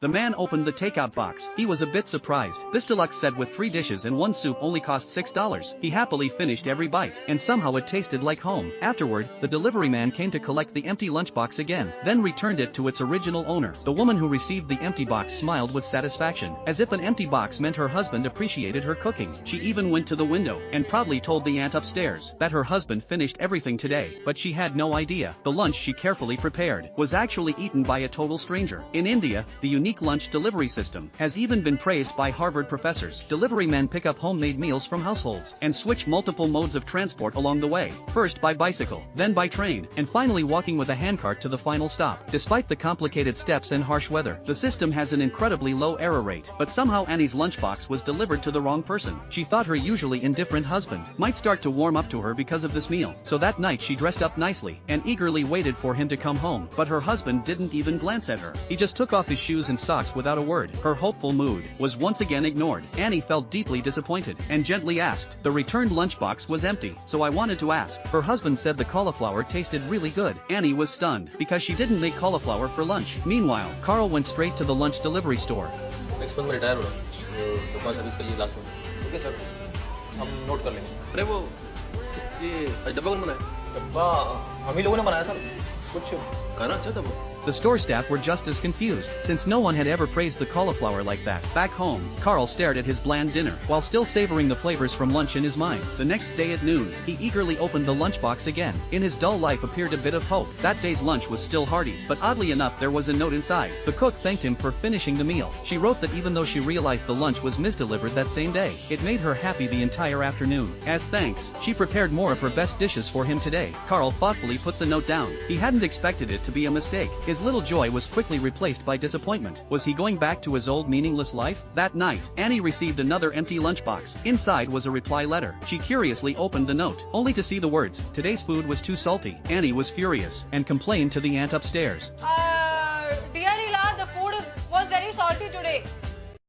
The man opened the takeout box. He was a bit surprised. This deluxe set with 3 dishes and 1 soup only cost $6. He happily finished every bite, and somehow it tasted like home. Afterward, the delivery man came to collect the empty lunchbox again, then returned it to its original owner. The woman who received the empty box smiled with satisfaction, as if an empty box meant her husband appreciated her cooking. She even went to the window and proudly told the aunt upstairs that her husband finished everything today, but she had no idea the lunch she carefully prepared was actually eaten by a total stranger. In India, the unique lunch delivery system has even been praised by Harvard professors. Delivery men pick up homemade meals from households and switch multiple modes of transport along the way, first by bicycle, then by train, and finally walking with a handcart to the final stop. Despite the complicated steps and harsh weather, the system has an incredibly low error rate. But somehow Annie's lunchbox was delivered to the wrong person. She thought her usually indifferent husband might start to warm up to her because of this meal, so that night she dressed up nicely and eagerly waited for him to come home. But her husband didn't even glance at her. He just took off his shoes and socks without a word. Her hopeful mood was once again ignored. Annie felt deeply disappointed and gently asked. The returned lunchbox was empty, so I wanted to ask. Her husband said the cauliflower tasted really good. Annie was stunned because she didn't make cauliflower for lunch. Meanwhile, Carl went straight to the lunch delivery store. Next month में retire हो रहा हूँ, तो दुकान service का ये last month. Okay sir, हम note कर लेंगे। अरे वो ये डब्बा कौन बनाया? डब्बा हम ही लोगों ने बनाया सर। कुछ खाना अच्छा था वो। The store staff were just as confused, since no one had ever praised the cauliflower like that. Back home, Carl stared at his bland dinner, while still savoring the flavors from lunch in his mind. The next day at noon, he eagerly opened the lunchbox again. In his dull life appeared a bit of hope. That day's lunch was still hearty, but oddly enough there was a note inside. The cook thanked him for finishing the meal. She wrote that even though she realized the lunch was misdelivered that same day, it made her happy the entire afternoon. As thanks, she prepared more of her best dishes for him today. Carl thoughtfully put the note down. He hadn't expected it to be a mistake. His little joy was quickly replaced by disappointment. Was he going back to his old meaningless life? That night, Annie received another empty lunchbox. Inside was a reply letter. She curiously opened the note, only to see the words, "Today's food was too salty." Annie was furious and complained to the aunt upstairs. Dear Ila, the food was very salty today.